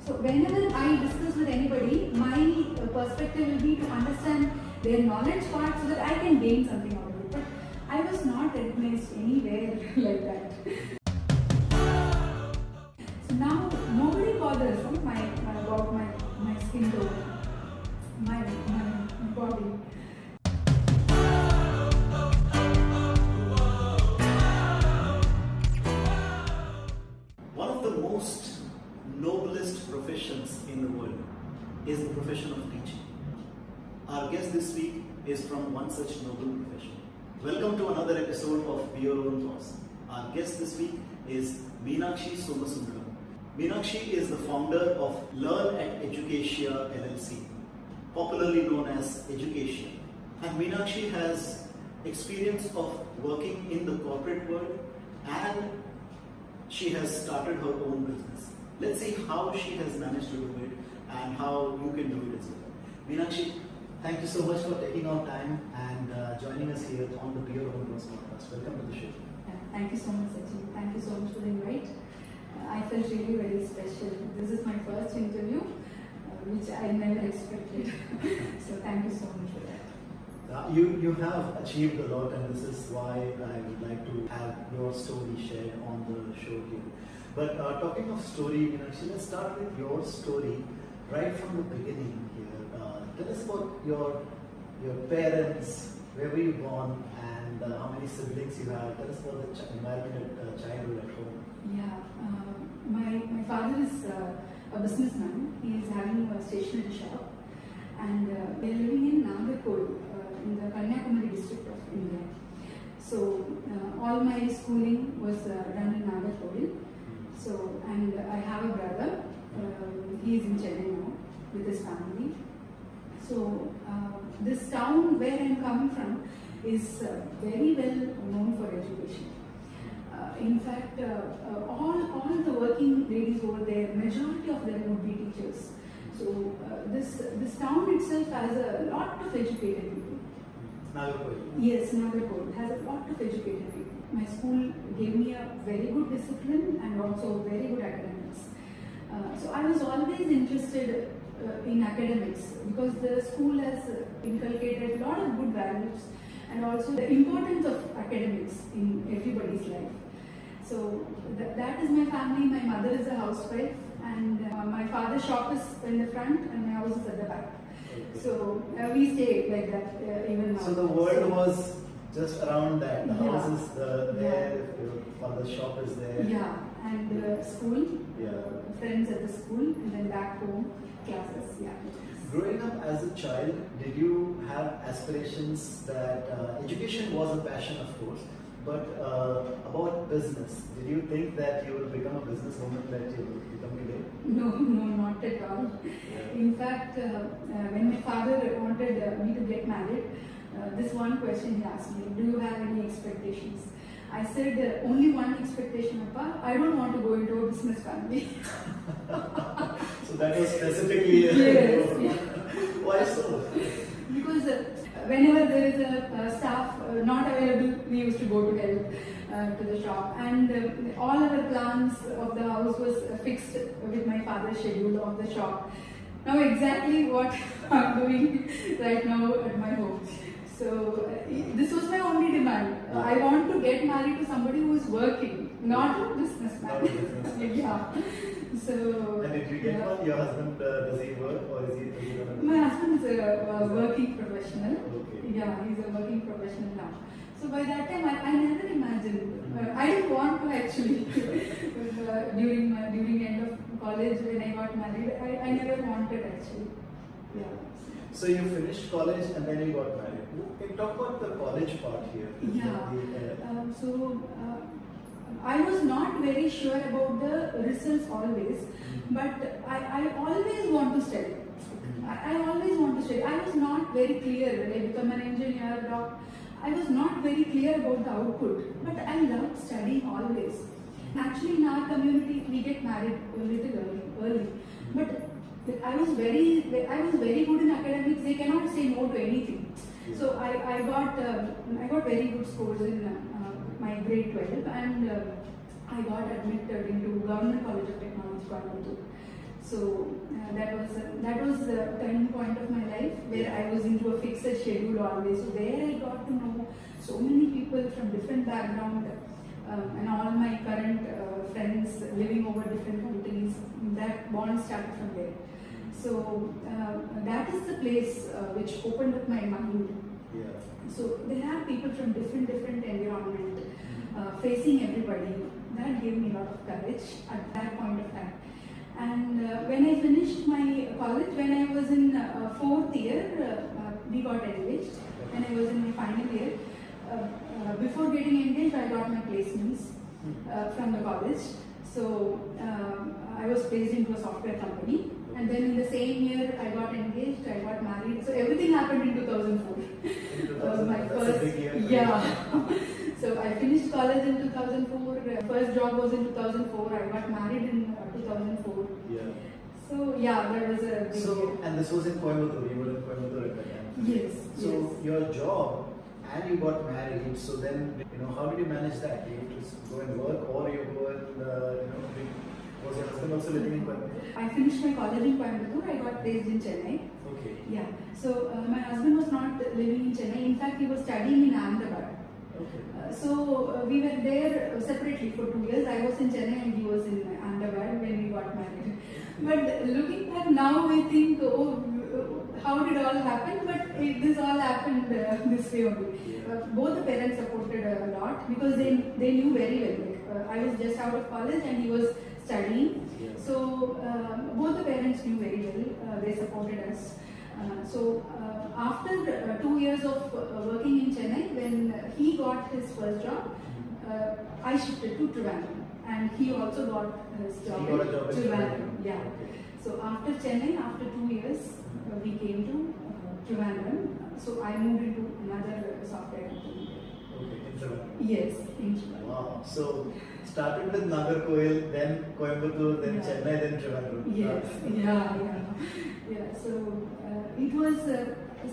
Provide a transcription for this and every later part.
So whenever I discuss with anybody, my perspective will be to understand their knowledge part so that I can gain something out of it. But I was not recognized anywhere like that. So now nobody bothers about my skin tone, my body. One of the most noblest professions in the world is the profession of teaching. Our guest this week is from one such noble profession. Welcome to another episode of Be Your Own Boss. Our guest this week is Meenakshi Somasundaram. Meenakshi is the founder of Learn at Educatia LLC, popularly known as Educatia. And Meenakshi has experience of working in the corporate world, and she has started her own business. Let's see how she has managed to do it and how you can do it as well. Meenakshi, thank you so much for taking our time and joining us here on the Be Your Own Boss podcast. Welcome to the show. Thank you so much, Sachin. Thank you so much for the invite. I felt really very special. This is my first interview, which I never expected. So thank you so much for that. You have achieved a lot, and this is why I would like to have your story shared on the show here. But talking of story, Meenakshi, let's start with your story right from the beginning here. Tell us about your parents, where were you born, and how many siblings you have. Tell us about the environment at childhood at home. Yeah, my father is a businessman. He is having a stationery shop, and we are living in Nagarkol, in the Kanyakumari district of India. So all my schooling was done in Nagarkol. So, and I have a brother. He is in Chennai now with his family. So this town where I am coming from is very well known for education. In fact, all the working ladies over there, majority of them would be teachers. So this town itself has a lot of educated people. Nagarkol. Yes, Nagarkol has a lot of educated people. My school gave me a very good discipline and also very good academics. So I was always interested in academics because the school has inculcated a lot of good values and also the importance of academics in everybody's life. So that is my family. My mother is a housewife, and my father's shop is in the front and my house is at the back. Okay. So we stay like that even now. So the world was just around that. The house is there, your father's shop is there. Yeah, and school, Yeah. friends at the school, and then back home, classes. Yeah. Growing up as a child, did you have aspirations that education was a passion, of course, but about business? Did you think that you will become a businesswoman that you will become today? No, not at all. Yeah. In fact, when my father wanted me to get married, this one question he asked me: do you have any expectations? I said, only one expectation, Appa. I don't want to go into a business family. So that was specifically Yes, yeah. Why so? Because whenever there is a staff not available, we used to go to help to the shop, and all our plans of the house was fixed with my father's schedule of the shop. Now exactly what I'm doing right now at my home. So this was my only demand. I want to get married to somebody who is working, not a businessman. Yeah. So. And did you get one? Your husband, does he work or is he? My husband is a working professional. Okay. Yeah, he's a working professional now. So by that time, I never imagined. I didn't want to actually. During end of college when I got married, I never wanted actually. Yeah. So you finished college and then you got married. Can you talk about the college part here? Yeah. I was not very sure about the results always, but I always want to study. I always want to study. I was not very clear when I become an engineer, doctor. I was not very clear about the output, but I loved studying always. Actually, in our community, we get married a little early. But I was very good in academics. They cannot say no to anything. So I got very good scores in my grade 12, and I got admitted into Government College of Technology, Coimbatore. That was the turning point of my life, where I was into a fixed schedule always. So there I got to know so many people from different background, and all my current friends living over different countries. That bond started from there. So that is the place which opened up my mind. Yeah. So there are people from different environment, facing everybody. That gave me a lot of courage at that point of time. And when I finished my college, when I was in fourth year, we got engaged. When I was in my final year, before getting engaged, I got my placements from the college. So I was placed into a software company. And then in the same year, I got engaged, I got married. So everything happened in 2004. My That's first, a big year. yeah. So I finished college in 2004. First job was in 2004. I got married in 2004. Yeah. So yeah, that was a big year. And this was in Coimbatore. You were in Coimbatore at that time. Yes. So yes. your job and you got married. So then, how did you manage that? You have to go and work, or you go and was your husband also living in Coimbatore? I finished my college in Coimbatore. I got placed in Chennai. Okay. Yeah. So my husband was not living in Chennai. In fact, he was studying in Ahmedabad. Okay. So we were there separately for 2 years. I was in Chennai and he was in Ahmedabad when we got married. But looking back now, we think, oh, how did it all happen? But this all happened this way only. Both the parents supported a lot because they knew very well. Like, I was just out of college and he was studying. Yeah. So both the parents knew very well. They supported us. So after 2 years of working in Chennai, when he got his first job, I shifted to Trivandrum, and he also got his job He got a job in Trivandrum. Yeah. Okay. So after Chennai, after 2 years, we came to Trivandrum. So I moved into another software company. Okay, in Trivandrum. Yes, in Trivandrum. Wow. So started with Nagarkoil, then Coimbatore, then Yeah. Chennai, then Trivandrum. Yes, yeah. So it was.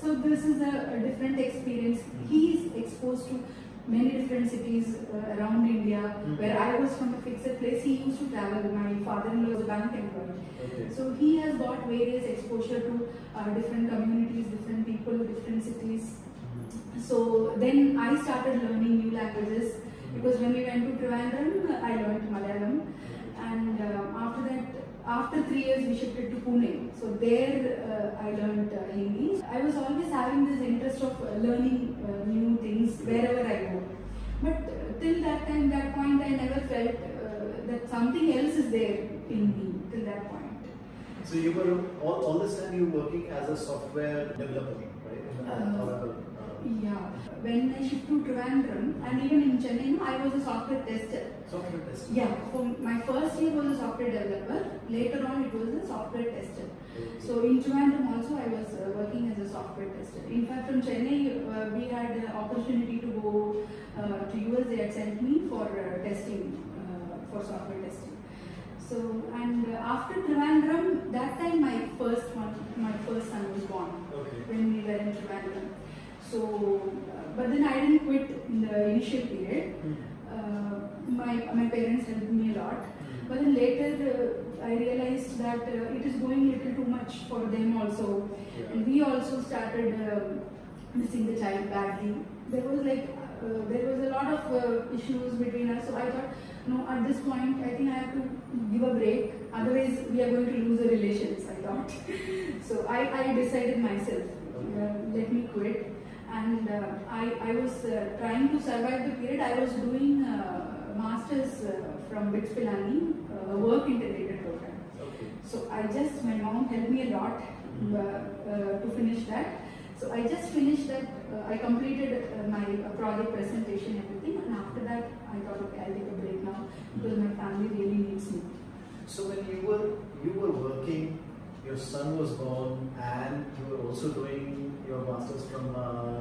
So this is a different experience. He is exposed to many different cities around India. Where I was from a fixed place, he used to travel. My father-in-law was a bank employee. Okay. So he has got various exposure to different communities, different people, different cities. So then I started learning new languages, because when we went to Trivandrum, I learned Malayalam, and after that, after 3 years, we shifted to Pune. So there I learned Hindi. I was always having this interest of learning new things wherever I go. But till that time, that point, I never felt that something else is there in me till that point. So you were all this time you were working as a software developer, right? Yeah. When I shifted to Trivandrum, and even in Chennai, I was a software tester. Software tester. Yeah. So my first year was a software developer. Later on, it was a software tester. Okay. So in Trivandrum also, I was working as a software tester. In fact, from Chennai, we had the opportunity to go to US. They had sent me for testing, for software testing. So, and after Trivandrum, that time my first son was born. Okay. When we were in Trivandrum. So, but then I didn't quit in the initial period. My parents helped me a lot. But then later I realized that it is going a little too much for them also. Yeah. And we also started missing the child badly. There was a lot of issues between us. So I thought, no, at this point, I think I have to give a break. Otherwise, we are going to lose the relations, I thought. So I decided myself, let me quit. And I was trying to survive the period. I was doing masters from BITS Pilani, a work integrated program. Okay. So my mom helped me a lot to finish that. So I just finished that. I completed my project presentation, everything, and after that I thought, okay, I'll take a break now because my family really needs me. So when you were working, your son was born, and you were also doing your masters from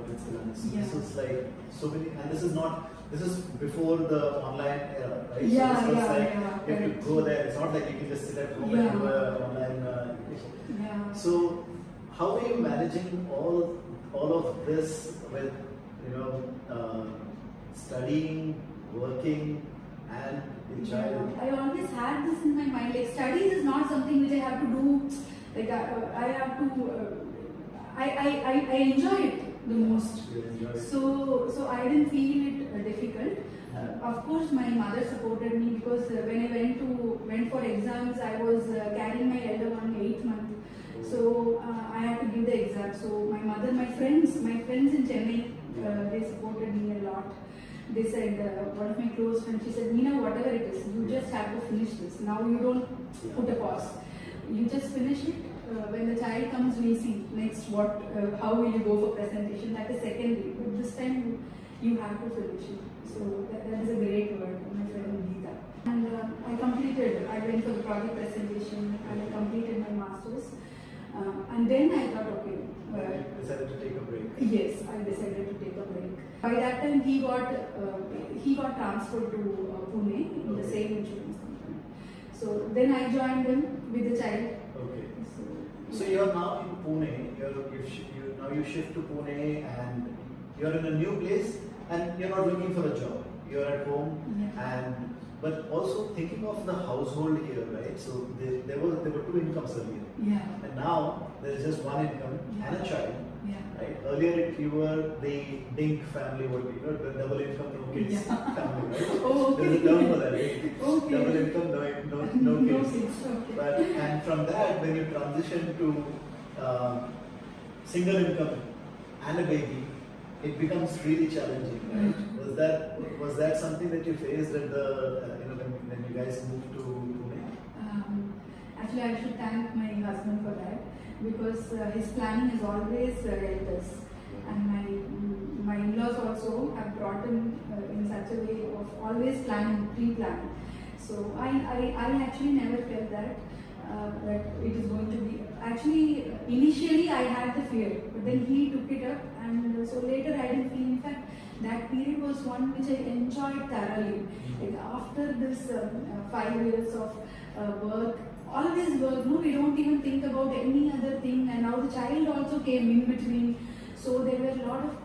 Switzerland. Yeah. This is like so many, and this is before the online era, right? Yeah, so this was yeah, like yeah, you have to correct. go there. It's not like you can just sit at home Yeah. and do an online education. Yeah. So how are you managing all of this with studying, working, and the child. I always had this in my mind. Like studies is not something which I have to do. Like I have to. I enjoy it the most. You enjoy it. So I didn't feel it difficult. Of course, my mother supported me because when I went for exams, I was carrying my elder one 8 month. So I had to give the exam. So my mother, my friends in Chennai, they supported me a lot. They said, one of my close friends, she said, Meena, whatever it is, you just have to finish this. Now you don't put a pause. You just finish it. When the child comes, we see next how will you go for presentation. That is secondary. But this time you have to finish it. So that is a great word, my friend Geeta. And I went for the project presentation and I completed my master's. And then I thought, okay. You decided to take a break. Yes, I decided to take a break. By that time, he got transferred to Pune in the same insurance company. So then I joined him with the child. Okay. So you're now in Pune. Now you shift to Pune and you're in a new place and you're not looking for a job. You're at home but also thinking of the household here, right? So there were two incomes earlier. Yeah. And now there is just one income and a child. Yeah. Right? Earlier you were the DINK family, the double income, no kids family, right? Oh, okay. There's a term for that. Right? Okay. Double income, no kids. Okay. And from that, when you transition to single income and a baby, it becomes really challenging, right? Was that something that you faced at when you guys moved to Pune? Actually, I should thank my husband for that because his planning has always helped us, and my in-laws also have brought him in such a way of always pre-planning. So I actually never felt that it is going to be. Actually, initially I had the fear, but then he took it up, and so later I didn't feel. In fact, that period was one which I enjoyed thoroughly. Like after this 5 years of work, always work. No, we don't even think about any other thing. And now the child also came in between. So there were a lot of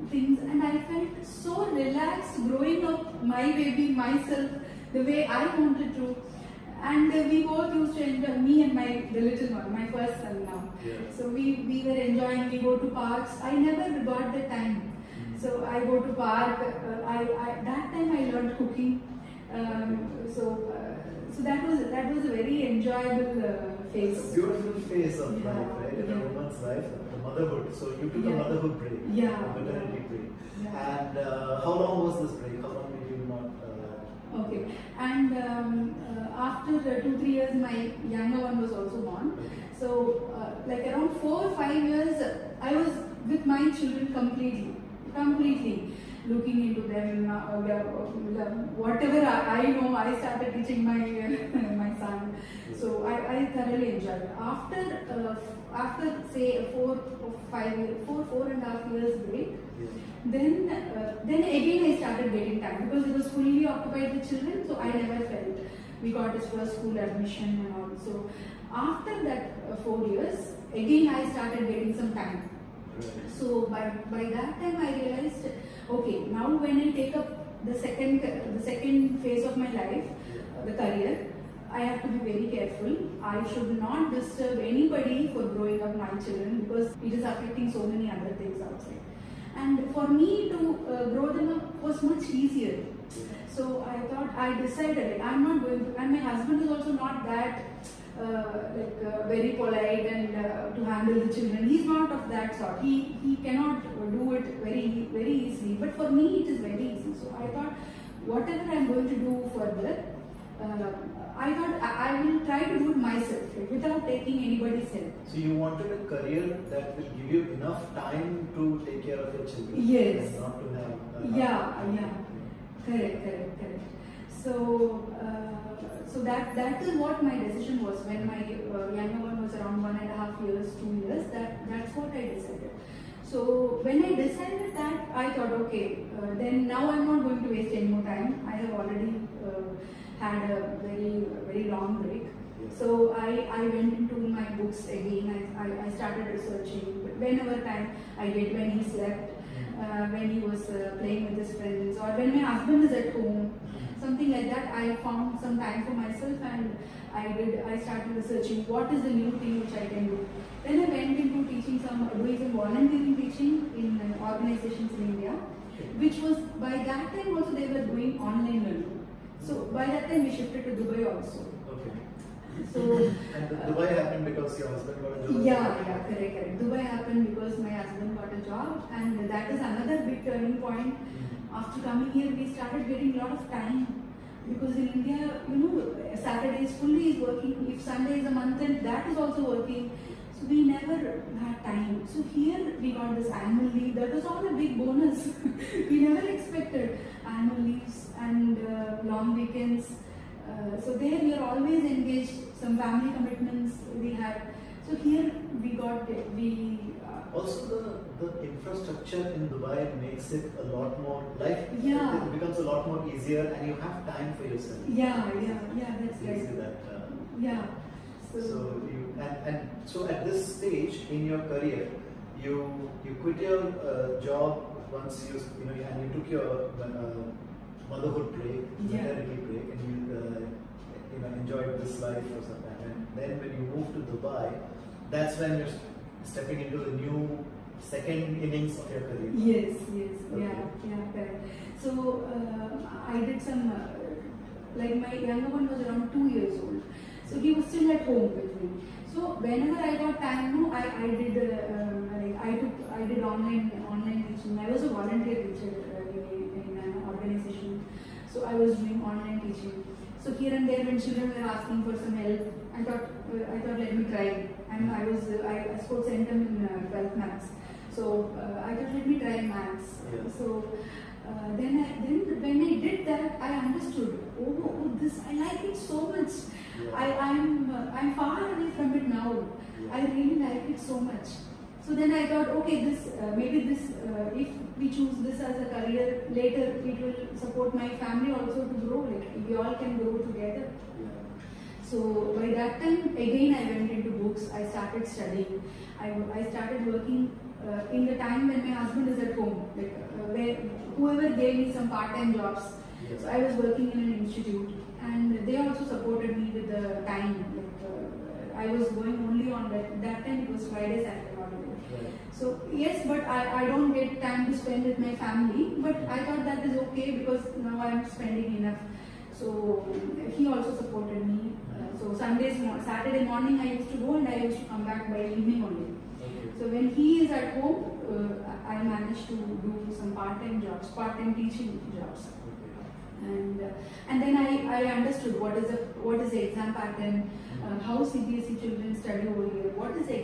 things, and I felt so relaxed growing up my baby myself the way I wanted to. And we both used to enjoy, me and the little one, my first son now. Yeah. So we were enjoying, we go to parks. I never got the time. So I go to park, that time I learned cooking. So that was a very enjoyable phase. It's a beautiful phase of life, right? In a woman's life, the motherhood. So you took a motherhood break, a maternity break. Yeah. And how long was this break? How long did you not? Okay, and after 2-3 years, my younger one was also born. Okay. So, like around 4 or 5 years, I was with my children completely looking into them. Whatever I know, I started teaching my my son. So I thoroughly enjoyed it. After say 4.5 years break. Then again I started getting time because it was fully occupied with children, so I never felt. We got his first school admission and all. So after that 4 years, again I started getting some time. So by that time I realized, okay, now when I take up the second phase of my life, the career, I have to be very careful. I should not disturb anybody for growing up my children because it is affecting so many other things outside. And for me to grow them up was much easier. So I thought, I decided I'm not going to, and my husband is also not that very polite and to handle the children. He's not of that sort. He cannot do it very easily. But for me, it is very easy. So I thought, whatever I'm going to do further, I thought I will try to do it myself without taking anybody's help. So you wanted a career that will give you enough time to take care of your children. Yes. And not to have. Correct. So that is what my decision was when my younger one was around 1.5 years, 2 years. That's what I decided. So when I decided that, I thought, okay, then now I'm not going to waste any more time. I have already had a very long break. So I went into my books again. I started researching. Whenever time I get, when he slept, when he was playing with his friends, or when my husband is at home. something like that. I found some time for myself, and I started researching what is the new thing which I can do. Then I went into doing some volunteering teaching in organizations in India, which was by that time also they were doing online learning. So by that time we shifted to Dubai also. Okay. So And Dubai happened because your husband got a job? yeah, correct. Dubai happened because my husband got a job, and that is another big turning point. After coming here, we started getting a lot of time, because in India, Saturdays fully is working. If Sunday is a month end, that is also working. So we never had time. So here we got this annual leave. That was all a big bonus. We never expected annual leaves and long weekends. So there we are always engaged. Some family commitments we have. So here we got also the infrastructure in Dubai makes it a lot more Yeah. It becomes a lot more easier, and you have time for yourself. Yeah, that's right. Easy that. Yeah. So so at this stage in your career, you quit your job once and you took your motherhood break, Yeah. maternity break, and you enjoyed this life for some time. And then when you moved to Dubai, that's when you're stepping into the new second innings of your career. Yes, Okay. yeah, correct. So I did some, like my younger one was around 2 years old, so he was still at home with me. So whenever I got time, I did online teaching. I was a volunteer teacher in an organization, so I was doing online teaching. So here and there, when children were asking for some help, I thought let me try. And I scored centum in 12th maths. So I thought let me try maths. Yeah. So then when I did that, I understood. Oh, this I like it so much. Yeah. I'm far away from it now. Yeah. I really like it so much. So then I thought, okay, if we choose this as a career, later it will support my family also to grow. Like we all can grow together. Yeah. So by that time, again I went into books. I started studying. I started working in the time when my husband is at home. Like where whoever gave me some part-time jobs. Yes. So I was working in an institute, and they also supported me with the time. I was going only on that time. It was Friday, Saturday, holiday. Right. So yes, but I don't get time to spend with my family. But I thought that is okay, because now I am spending enough. So he also supported me. So Saturday morning I used to go, and I used to come back by evening only. Okay. So when he is at home, I managed to do some part-time jobs, part-time teaching jobs. And then I understood what is the exam pattern, how CBSE children study over here, what is the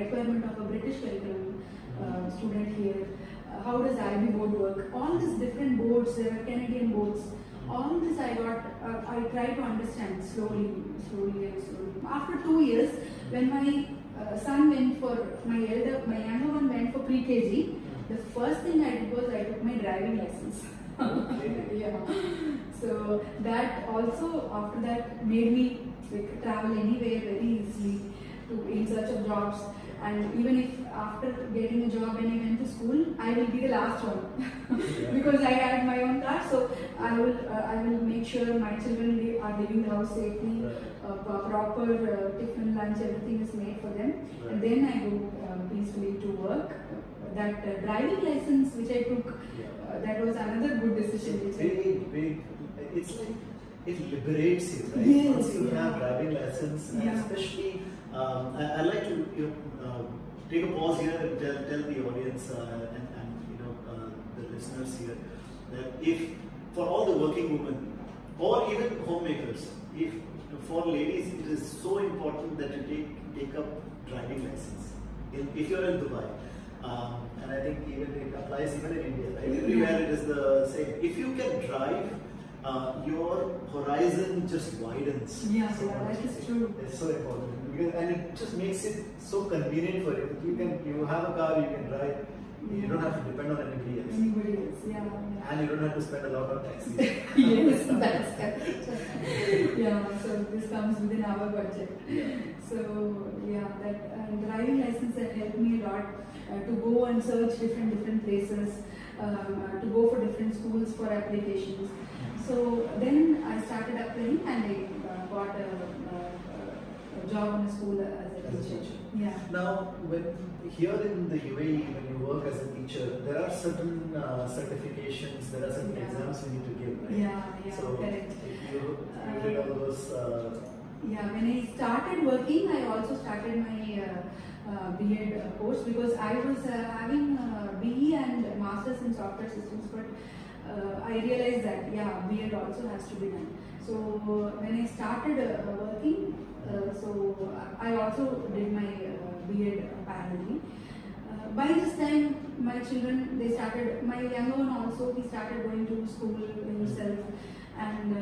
requirement of a British curriculum student here, how does IB board work, all these different boards, there are Canadian boards, all this I tried to understand slowly. After 2 years, when my son went for, my younger one went for pre-KG, the first thing I did was I took my driving license. Okay. Yeah. So that also, after that, made me travel anywhere very easily in search of jobs. And even if after getting a job when I went to school, I will be the last one because I had my own car. So I will make sure my children are leaving the house safely. Proper tiffin, lunch, everything is made for them, and then I go peacefully to work. That driving license which I took, that was another good decision. It's like it liberates you, right? Yes, Once you yeah. have driving lessons, and Yeah. especially, I'd like to take a pause here and tell the audience and the listeners here that if for all the working women or even homemakers, if for ladies it is so important that you take up driving license. If you're in Dubai. And I think even it applies even in India, right? Everywhere it is the same. If you can drive, your horizon just widens. Yeah, so much. that is true. It's so important, and it just makes it so convenient for you. You have a car, you can drive. You don't have to depend on anybody else. Anybody else, yeah. And you don't have to spend a lot on taxis. Yes, that's correct. Yeah, so this comes within our budget. Yeah. So yeah, that driving license that helped me a lot to go and search different places, to go for different schools for applications. So then I started applying and I got a job in a school as a teacher. Yeah. Now, here in the UAE, when you work as a teacher, there are certain certifications, there are certain exams you need to give, right? Yeah, so correct. You did all those. Yeah, when I started working, I also started my B.Ed course because I was having BE and Masters in Software Systems, but I realized that B.Ed also has to be done. So when I started working, so I also did my B.Ed parallelly. By this time, my children, my younger one also, he started going to school himself, and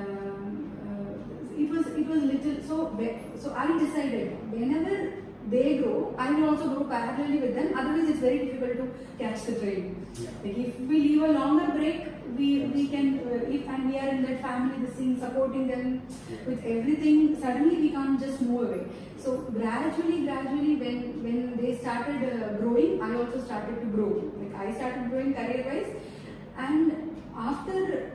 it was little, so I decided whenever they grow, I will also grow parallelly with them, otherwise it's very difficult to catch the train. Like if we leave a longer break, we can, and we are in that family, the scene, supporting them with everything, suddenly we can't just move away. So gradually when they started growing, I also started to grow. Like I started growing career-wise, and after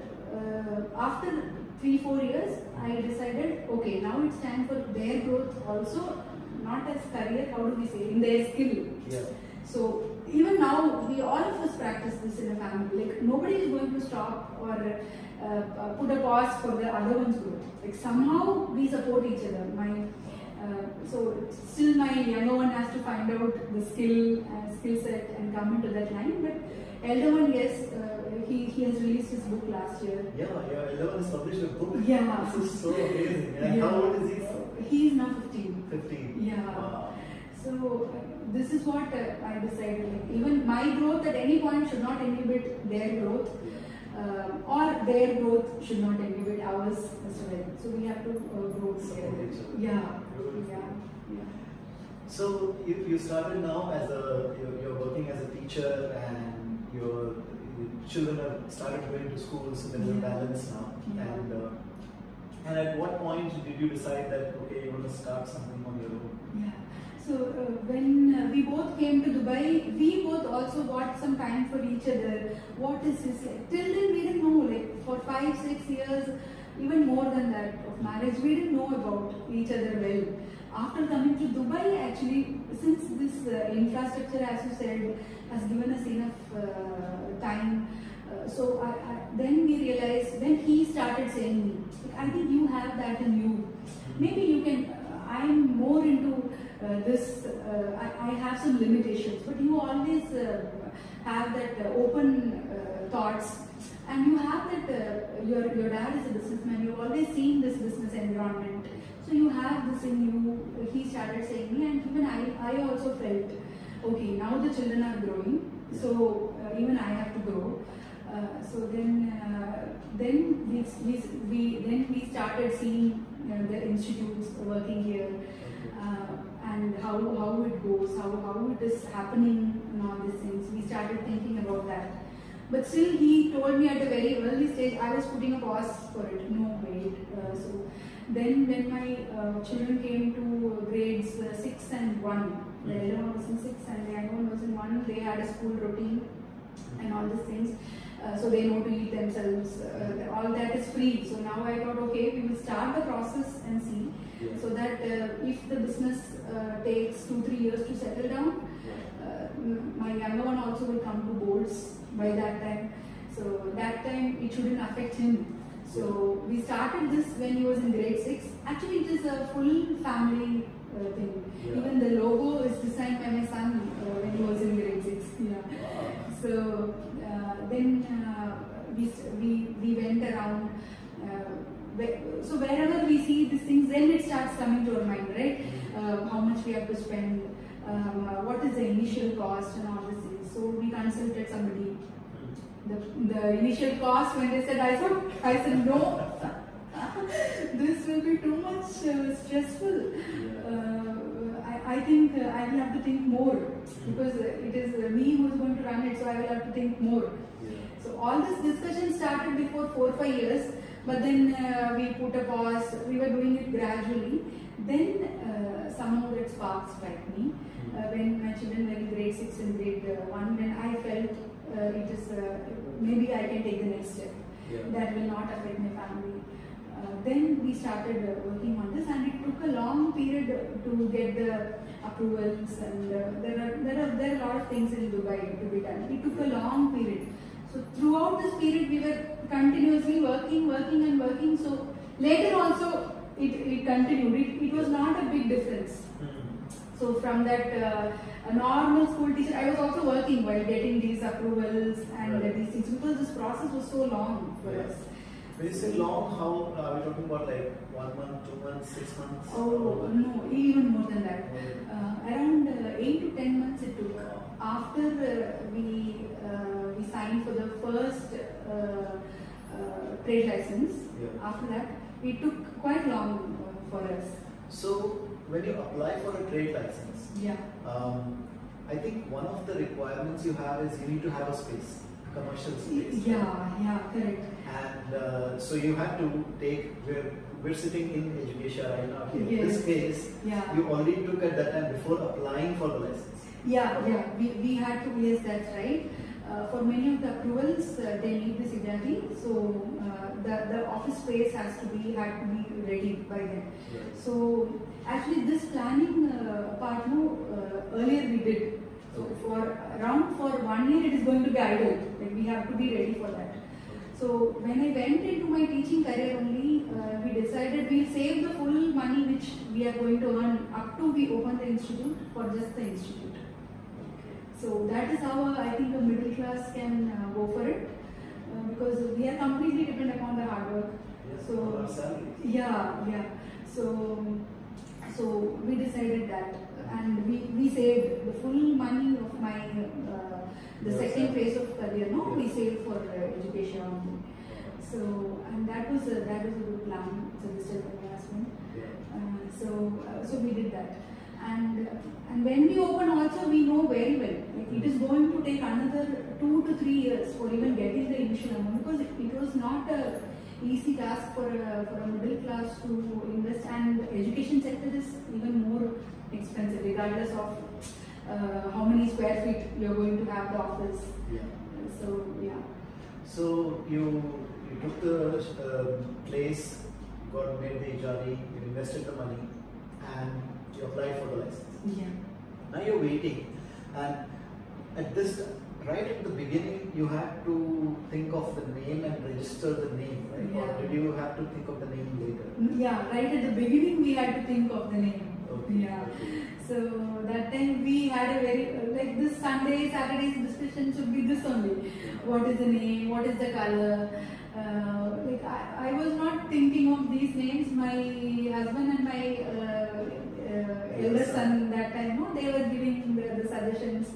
3-4 years, I decided, okay, now it's time for their growth also, not as career, how do we say, in their skill. Yeah. So even now, we all of us practice this in a family. Like nobody is going to stop or put a pause for the other one's growth. Like somehow we support each other. So still my younger one has to find out the skill set and come into that line. But elder one, yes, he has released his book last year. Yeah, elder one has published a book. Yeah. This is so amazing. And how old is he? He is now 15. 15. Yeah. Wow. So this is what I decided. Like, even my growth at any point should not inhibit their growth, or their growth should not inhibit ours as well. So we have to grow together. Yeah. So you started now as you're working as a teacher, and your children have started going to school, so there's a balance now. And at what point did you decide that okay, you want to start something on your own? Yeah. So when we both came to Dubai, we both also got some time for each other. What is this like? Till then we didn't know. Like for 5-6 years, even more than that of marriage, we didn't know about each other well. After coming to Dubai, actually, since this infrastructure, as you said, has given us enough time. So then we realized, when he started saying me, I think you have that in you. Maybe you can, I'm more into this, I have some limitations, but you always have that open thoughts, and you have that, your dad is a businessman, you've always seen this business environment, so you have this in you. He started saying me, and even I also felt, okay, now the children are growing, so even I have to grow. So then we started seeing the institutes working here, and how it goes, how it is happening, and all these things. We started thinking about that. But still, he told me at a very early stage, I was putting a pause for it. No, wait. So then when my children came to grades 6 and 1, the elder one was in 6 and the younger one was in 1, they had a school routine and all these things. So they know to eat themselves, all that is free. So now I thought, okay, we will start the process and see, so that if the business takes 2-3 years to settle down, my younger one also will come to boards by that time. So that time it shouldn't affect him. So we started this when he was in grade 6. Actually, it is a full family thing. Even the logo is designed by my son when he was in grade 6. So then we went around. So wherever we see these things, then it starts coming to our mind, right? How much we have to spend, what is the initial cost, and all these things. So we consulted somebody. The initial cost, when they said, I said no. This will be too much stressful. I think I will have to think more, because it is me who is going to run it, so I will have to think more. So all this discussion started before 4-5 years, but then we put a pause. We were doing it gradually. Then somehow that spark struck me when my children were in grade 6 and grade 1, when I felt it is maybe I can take the next step. that will not affect my family. Then we started working on this, and it took a long period to get the approvals, and there are a lot of things in Dubai to be done. It took a long period. So throughout this period, we were continuously working. So later also, it continued. It was not a big difference. So from that a normal school teacher, I was also working while getting these approvals and these things, because this process was so long for us. When you say long, how are we talking about, like 1 month, 2 months, 6 months? Oh no, even more than that. Around 8 to 10 months it took. After we signed for the first trade license, after that it took quite long for us. So when you apply for a trade license, I think one of the requirements you have is you need to have a space, commercial space. Yeah, correct. And so you had to take, we're sitting in Educatia right now here. This space you already took at that time before applying for the license. We had to, yes, that's right. For many of the approvals, they need this immediately. So the office space had to be ready by then. So actually, this planning part, earlier we did. So for 1 year, it is going to be idle. Like we have to be ready for that. So when I went into my teaching career only, we decided we'll save the full money which we are going to earn up to we open the institute for just the institute. So that is how I think a middle class can go for it, because we are completely dependent upon the hard work. So our salaries. So we decided that, and we saved the full money of my the second phase of career. We saved for education only. So and that was a good plan. Suggested by my husband. So we did that. And when we open also, we know very well, like it is going to take another 2 to 3 years for even getting the initial amount, because it was not a easy task for a middle class to invest, and the education sector is even more expensive regardless of how many square feet you are going to have the office. So you took the place, made the jari, you invested the money, and you applied for the license. Now you're waiting, and right at the beginning, you had to think of the name and register the name, right? Or did you have to think of the name later? Right at the beginning, we had to think of the name. So that time we had a very like this Saturday's discussion should be this only. What is the name? What is the color? Like I was not thinking of these names. My husband and my elder son that time, they were giving the suggestions.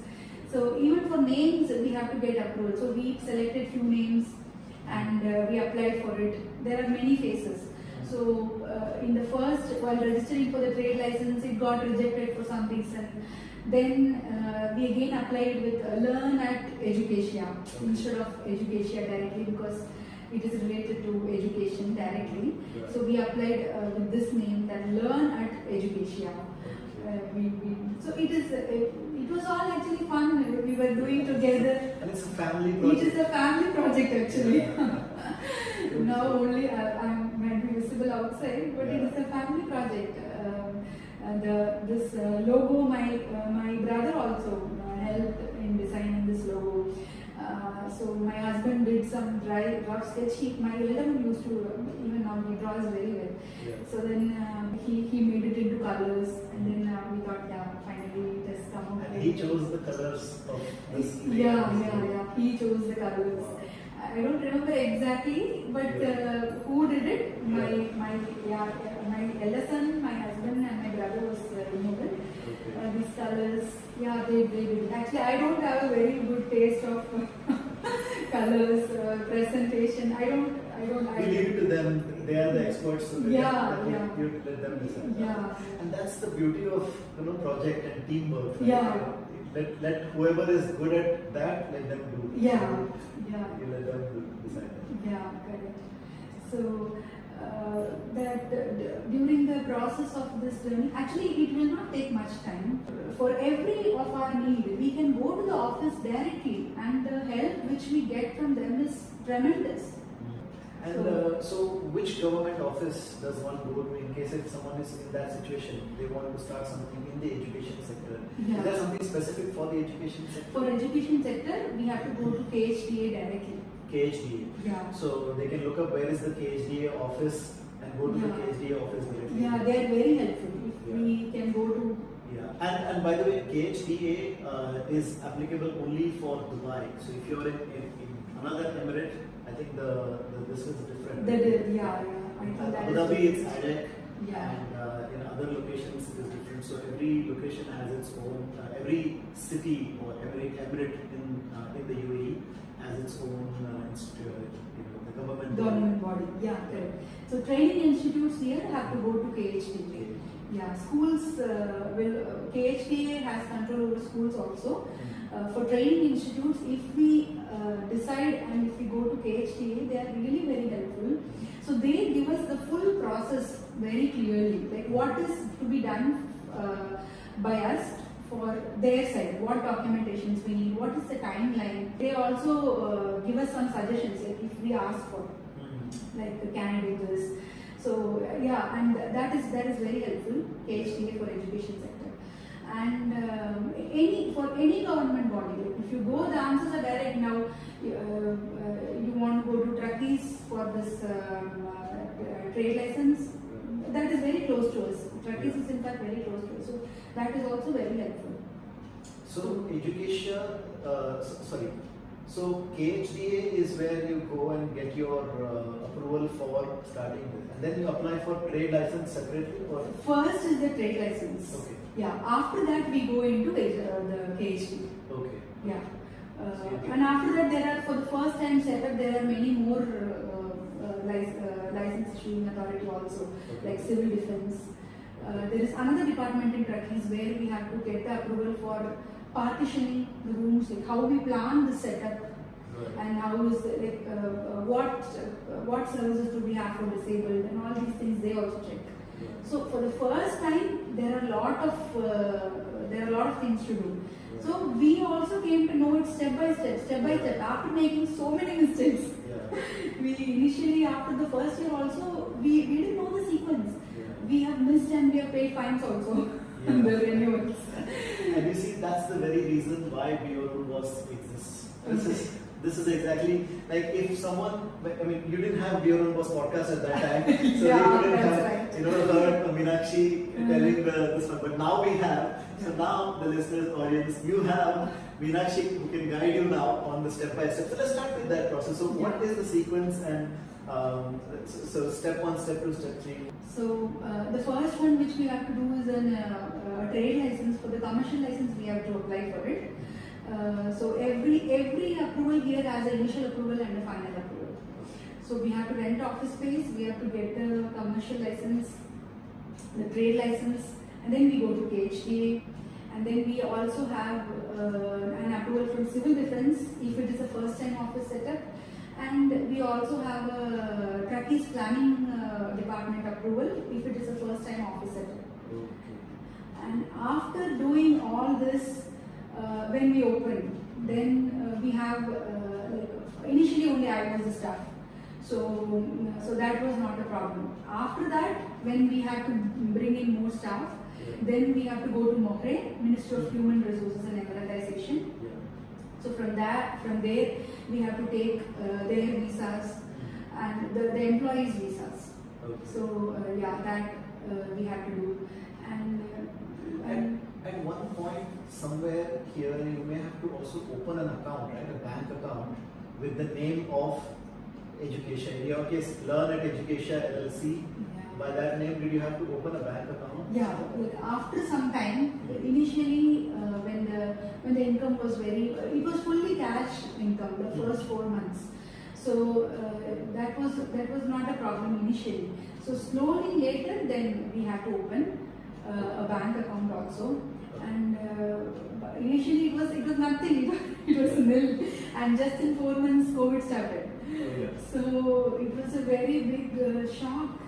So even for names, we have to get approval. So we selected few names and we applied for it. There are many phases. So in the first, while registering for the trade license, it got rejected for some reason. Then we again applied with Learn at Educatia instead of Educatia directly, because it is related to education directly. So we applied with this name, that Learn at Educatia. So it was all actually fun. We were doing together. And it's a family project. It is a family project actually. Now only I might be visible outside, but it is a family project. This logo, my brother also helped in designing this logo. So my husband did some rough sketch. My elder one used to, even now he draws very well. So then he made it into colors, and then we thought, finally it has come out. And he chose the colors of this. He chose the colors. I don't remember exactly, but who did it? My elder son, my husband, and my brother was involved. These colors, they did it. Actually, I don't have a very good taste of colors, presentation. I don't. We leave it to them. They are the experts. So you let them decide. And that's the beauty of project and teamwork. Right? Let whoever is good at that, let them do. You let them decide. Correct. So that during the process of this journey, actually it will not take much time. For every of our need, we can go to the office directly, and the help which we get from them is tremendous. And so which government office does one go to in case if someone is in that situation, they want to start something in the education sector? Yeah. Is there something specific for the education sector? For education sector, we have to go to KHTA directly. KHDA. Yeah. So they can look up where is the KHDA office and go to the Yeah. KHDA office directly. Yeah, they are very helpful. If Yeah. we can go to. Yeah. And by the way, KHDA is applicable only for Dubai. So if you're in another emirate, I think this is different. Yeah. I think that Abu is Dhabi, it's different. ADEC, Yeah. and in other locations it is different. So every location has its own, every city or every emirate in the UAE has its own the Government body. Yeah, correct. So training institutes here have to go to KHTA. Yeah, schools KHTA has control over schools also. For training institutes, if we decide and if we go to KHTA, they are really very helpful. So they give us the full process very clearly, like what is to be done by us for their side, what documentations we need, what is the timeline. They also give us some suggestions like if we ask for, like the candidates. So yeah, and that is very helpful. KHTA for education sector. And for any government body, like if you go, the answers are direct. Now you want to go to truckies for this trade license, that is very close to us. Truckies is in fact very close to us, so that is also very helpful. So so KHDA is where you go and get your approval for starting this, and then you apply for trade license separately, or first is the trade license. Okay. Yeah. After that we go into the KHDA. Okay. Yeah. And after that there are, for the first time setup, there are many more license issuing authority also, like civil defense. There is another department in truckies where we have to get the approval for partitioning the rooms, like how we plan the setup, and how is what services do we have for disabled, and all these things they also check. So for the first time, there are a lot of things to do. So we also came to know it step by step. After making so many mistakes, we initially after the first year also we didn't know the sequence. We have missed and we have paid fines also. The renewals. And you see, that's the very reason why Bureau was exists. This is exactly like if someone, I mean, you didn't have Bureau was podcast at that time, so you couldn't have heard Meenakshi telling this one. But now we have. So now the listeners, audience, you have Meenakshi who can guide you now on the step by step. So let's start with that process. So what is the sequence, and so step 1, step 2, step 3. So the first one which we have to do is a trade license. For the commercial license, we have to apply for it. So every approval here has an initial approval and a final approval. So we have to rent office space, we have to get the commercial license, the trade license, and then we go to KHTA. And then we also have an approval from civil defense if it is a first time office setup. And we also have a truckies planning department approval if it is a first time office setup. And after doing all this, when we open, then we have initially only I was the staff, so that was not a problem. After that, when we had to bring in more staff, then we have to go to MOHRE, Ministry of Human Resources and Emiratization. So from there we have to take their visas and the employees' visas. So that we have to do. And at one point somewhere here you may have to also open an account, right? A bank account with the name of Educatia. In your case, Learn at Educatia LLC. By that name, did you have to open a bank account? Yeah, like after some time, initially when the income was it was fully cash income the first 4 months. So that was not a problem initially. So slowly later, then we had to open a bank account also. And initially it was nothing. It was nil. And just in 4 months, COVID started. So it was a very big shock.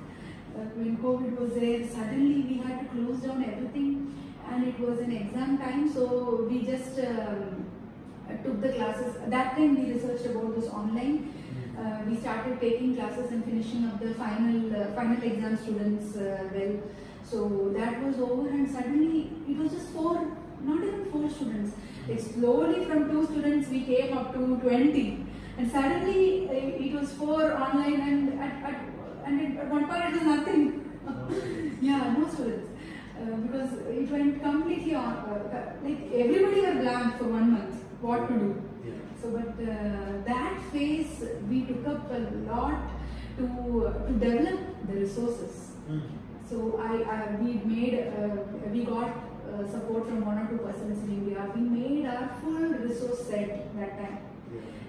When COVID was there, suddenly we had to close down everything, and it was an exam time, so we just took the classes. That time we researched about this online, We started taking classes and finishing up the final exam students well. So that was over, and suddenly it was just not even four students. Like slowly from 2 students we came up to 20, and suddenly it was 4 online, and at one point it was nothing. Yeah, no students. Because it went completely on, like everybody were blank for 1 month, what to do. Yeah. So, but that phase we took up a lot to develop the resources. So we got support from 1 or 2 persons in India. We made our full resource set that time.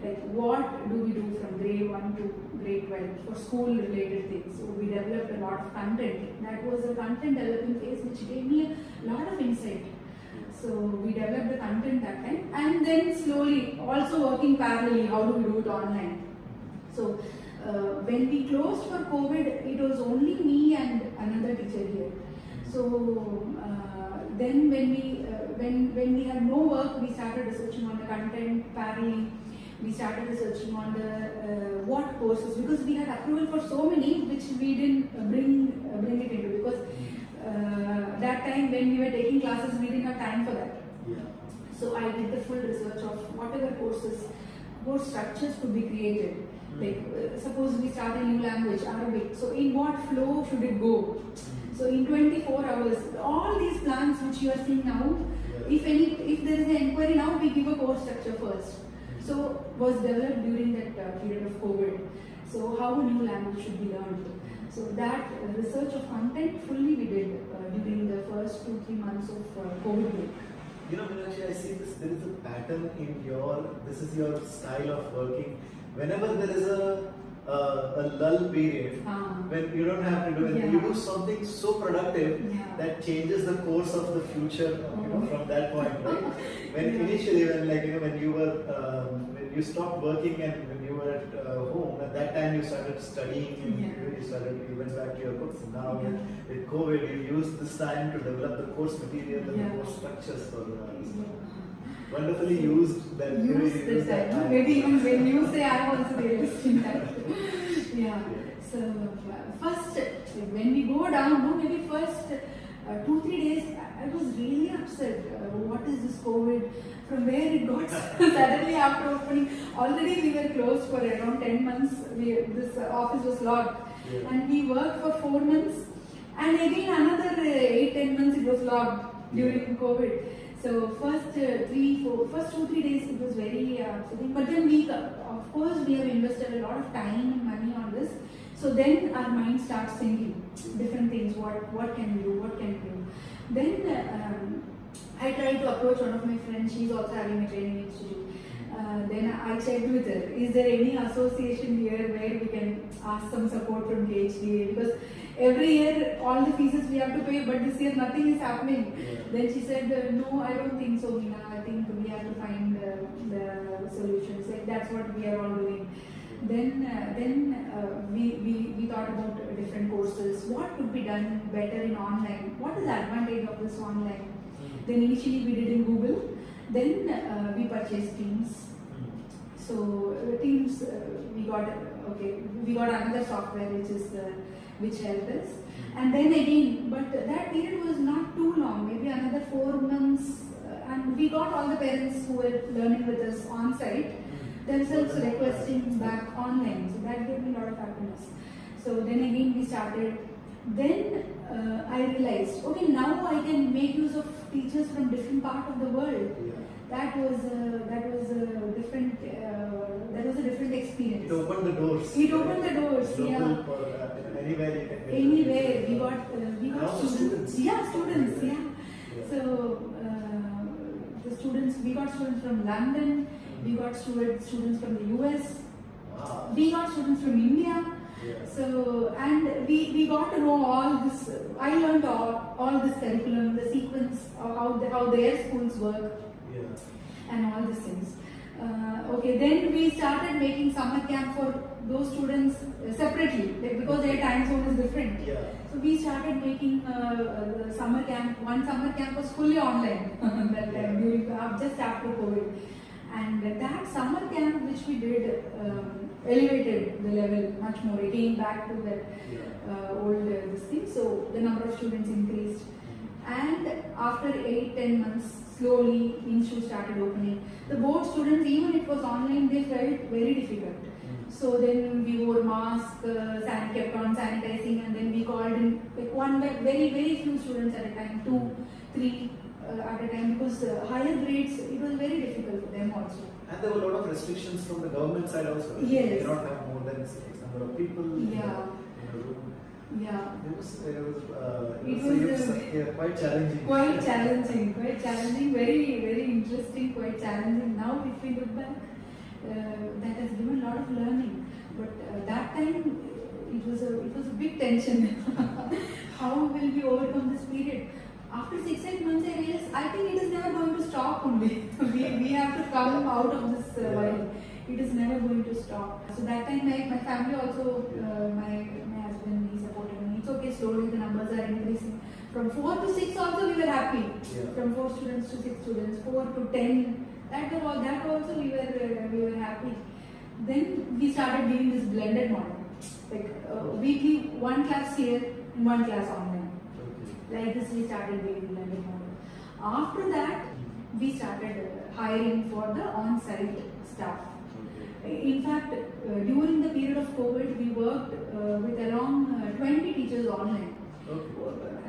Like what do we do from grade 1 to grade 12 for school related things. So we developed a lot of content. That was a content developing phase which gave me a lot of insight. So we developed the content that time, and then slowly also working parallelly, how do we do it online. So when we closed for COVID, it was only me and another teacher here. So then when we had no work, we started researching on the content parallelly. We started researching on the what courses, because we had approval for so many which we didn't bring it into, because that time when we were taking classes we didn't have time for that. Yeah. So I did the full research of whatever course structures could be created. Like suppose we start a new language, Arabic. So in what flow should it go? So in 24 hours, all these plans which you are seeing now, if there is an inquiry now, we give a course structure first. So was developed during that period of COVID. So how a new language should be learned. So that research of content fully we did during the first 2-3 months of COVID break. You know, Meenakshi, I see this. There is a pattern in this is your style of working. Whenever there is a lull period, when you don't have to do anything, you do something so productive that changes the course of the future. You know, from that point, right? When initially, when you were when you stopped working and when you were at home, at that time you started studying and you went back to your books. Now with COVID, you used this time to develop the course material and the course structures for wonderfully used that. Use that time. Maybe even when you say I'm also realistic that. Yeah. So first when we go down, maybe first 2-3 days I was really upset. What is this COVID? From where it got suddenly after opening? Already we were closed for around 10 months. This office was locked, and we worked for 4 months, and again another 8-10 months it was locked during COVID. So first 2-3 days it was very upsetting. But then of course we have invested a lot of time and money on this. So then our mind starts thinking different things. What can we do? What can we do? Then I tried to approach one of my friends. She's also having a training institute. Then I checked with her. Is there any association here where we can ask some support from KHDA? Because every year all the fees we have to pay, but this year nothing is happening. Then she said, no, I don't think so, Meena. I think we have to find the solutions. Like that's what we are all doing. Then we thought about different courses. What could be done better in online? What is the advantage of this online? Then initially we did in Google. Then we purchased Teams. So Teams we got another software which helped us. And then again, but that period was not too long. Maybe another 4 months, and we got all the parents who were learning with us on site themselves requesting back online. So that gave me a lot of happiness. So then again we started. Then I realized, okay, now I can make use of teachers from different part of the world. That was a different experience. It opened the doors. It opened the doors. Local for anywhere you can. Anywhere we got students. Yeah, students. Yeah. So we got students from London. We got students from the US. Wow. We got students from India. So, and we got to know all this. I learned all this curriculum, the sequence of how their schools work, and all these things. Okay, then we started making summer camp for those students separately, because their time zone is different. So we started making summer camp. One summer camp was fully online that time, during just after COVID. And that summer camp which we did, elevated the level much more. It came back to that old this thing. So the number of students increased. And after 8-10 months, slowly institutes started opening. The board students, even it was online, they felt very difficult. So then we wore masks, kept on sanitizing, and then we called in like very few students at a time, 2, 3 at a time, because higher grades, it was very difficult for them also. And there were a lot of restrictions from the government side also. Yes. You cannot have more than X number of people in a room. Yeah. It was quite challenging. Quite challenging, very interesting, quite challenging. Now, if we look back, that has given a lot of learning. But that time, it was a big tension. How will we overcome this period? After 6-8 months, I realized I think it is never going to stop only. we have to come out of this while. It is never going to stop. So that time, my family also, my husband, he supported me. It's okay, slowly the numbers are increasing. From 4 to 6 also we were happy. Yeah. From 4 students to 6 students, 4 to 10. That also we were happy. Then we started doing this blended model. Like weekly, one class here and one class online. Like this we started doing blended model. After that, we started hiring for the on-site staff. In fact, during the period of COVID, we worked with around 20 teachers online. Okay.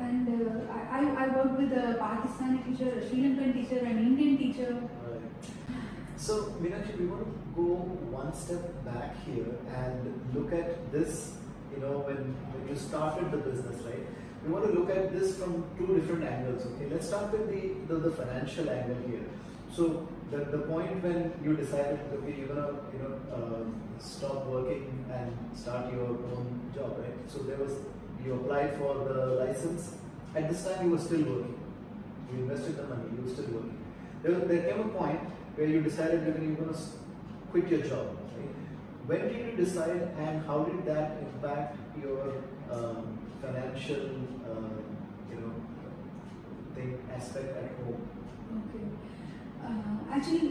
And I worked with a Pakistani teacher, a Sri Lankan teacher, an Indian teacher. Right. So, Meenakshi, we want to go one step back here and look at this, when you started the business, right? We want to look at this from 2 different angles, okay? Let's start with the financial angle here. So, the point when you decided, okay, you're gonna, stop working and start your own job, right? So you applied for the license. At this time, you were still working. You invested the money. You were still working. There came a point where you decided you're going to quit your job. Right? When did you decide, and how did that impact your financial, aspect at home? Okay. Actually,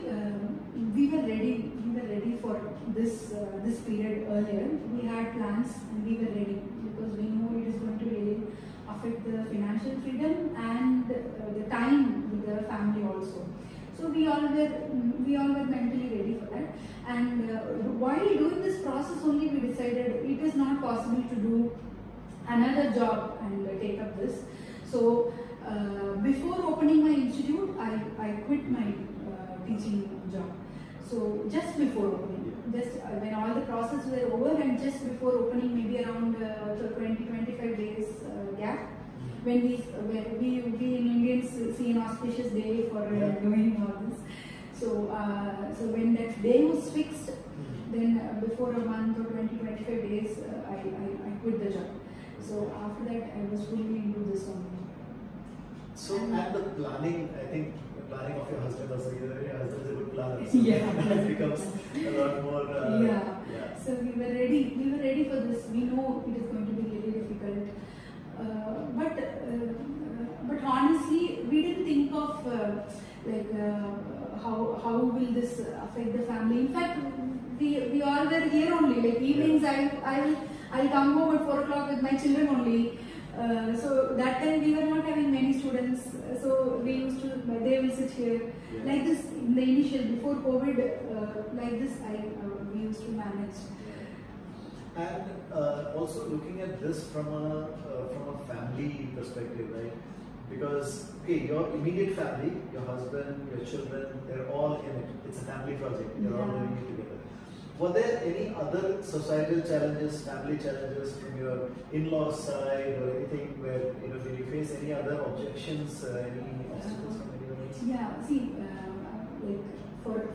we were ready for this period earlier. We had plans and we were ready because we know it is going to really affect the financial freedom and the time with the family also. So we all were mentally ready for that. And while doing this process only, we decided it is not possible to do another job and take up this. So before opening my institute, I quit my teaching job. So just before opening, just when all the process were over and just before opening, maybe around 20-25 days gap, when we in Indians see an auspicious day for doing all this. So when that day was fixed, then before a month or 20-25 days, I quit the job. So after that, I was fully into this only. So and the planning, I think the planning of your husband also, your husband is a good planner. So Yeah. it becomes a lot more. Yeah. So we were ready for this. We know it is going to be really difficult. But honestly, we didn't think of how will this affect the family. In fact, we all were here only. Like evenings, I'll come home at 4 o'clock with my children only. So that time we were not having many students. So they will sit here like this in the initial before COVID. Like this, we used to manage. And also looking at this from a family perspective, right? Because your immediate family, your husband, your children, they're all in it. It's a family project. You're all doing it together. Were there any other societal challenges, family challenges from your in-laws side or anything where did you face any other objections, any obstacles from anyone else? Yeah, see,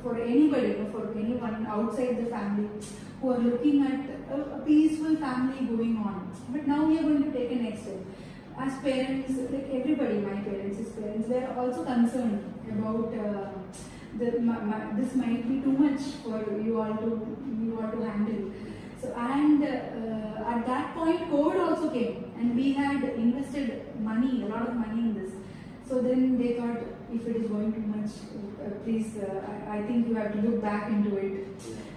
for anybody, for anyone outside the family who are looking at a peaceful family going on, but now we are going to take a next step. As parents, like everybody, my parents, his parents, they are also concerned about this might be too much for you all to handle. So and at that point, COVID also came, and we had invested money, a lot of money in this. So then they thought, if it is going too much, please, I think you have to look back into it.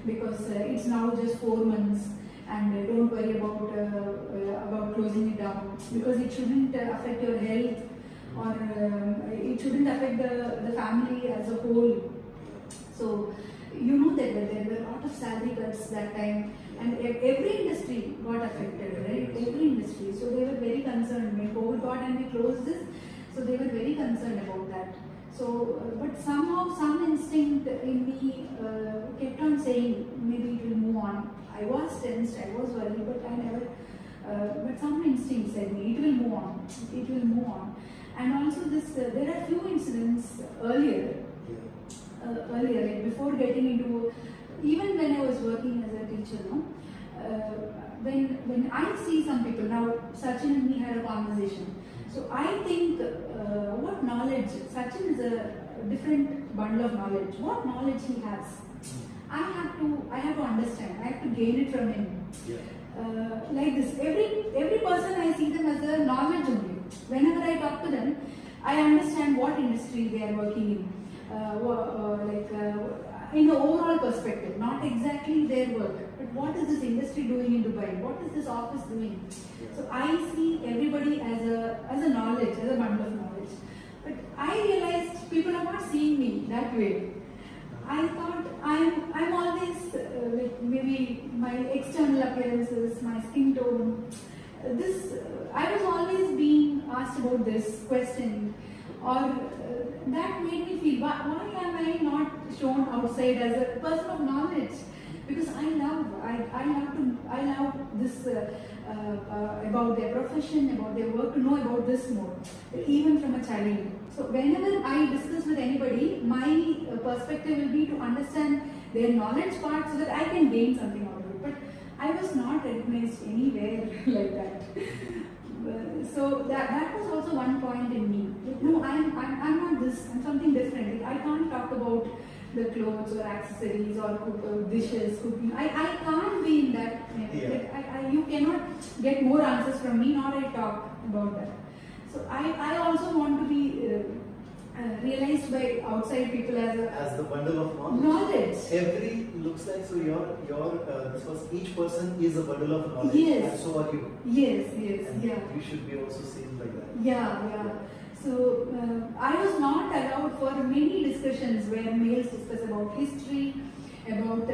because it's now just 4 months, and don't worry about closing it down, because it shouldn't affect your health, or it shouldn't affect the family as a whole. So you know that there were a lot of salary cuts that time, and every industry got affected, right? Every industry. So they were very concerned when COVID got and we closed this. So they were very concerned about that. So, but somehow some instinct in me kept on saying maybe it will move on. I was tensed, I was worried, but I never. But some instinct said me it will move on. It will move on. And also this, there are few incidents earlier. Earlier, like before getting into, even when I was working as a teacher, no, when I see some people, now Sachin and me had a conversation. So I think what knowledge, Sachin is a different bundle of knowledge. What knowledge he has, I have to understand. I have to gain it from him. Like this, every person I see them as a knowledge only. Whenever I talk to them, I understand what industry they are working in. In the overall perspective, not exactly their work, but what is this industry doing in Dubai? What is this office doing? So I see everybody as a knowledge, as a bundle of knowledge. But I realized people are not seeing me that way. I thought I'm always like maybe my external appearances, my skin tone. I was always being asked about this question, or that made me feel, why am I not shown outside as a person of knowledge? Because I love this about their profession, about their work, to know about this more, even from a child. So whenever I discuss with anybody, my perspective will be to understand their knowledge part so that I can gain something out of it. But I was not recognized anywhere like that. So that was also one point in me. Like, no, I'm not this. I'm something different. Like, I can't talk about the clothes or accessories or dishes, cooking. I can't be in that. Like, you cannot get more answers from me, nor I talk about that. So I also want to be realized by outside people as the bundle of knowledge. Knowledge. Every looks like, so your this was, each person is a bundle of knowledge. Yes. And so are you. Yes. And Yeah. You should be also seen like that. Yeah. So I was not allowed for many discussions where males discuss about history, about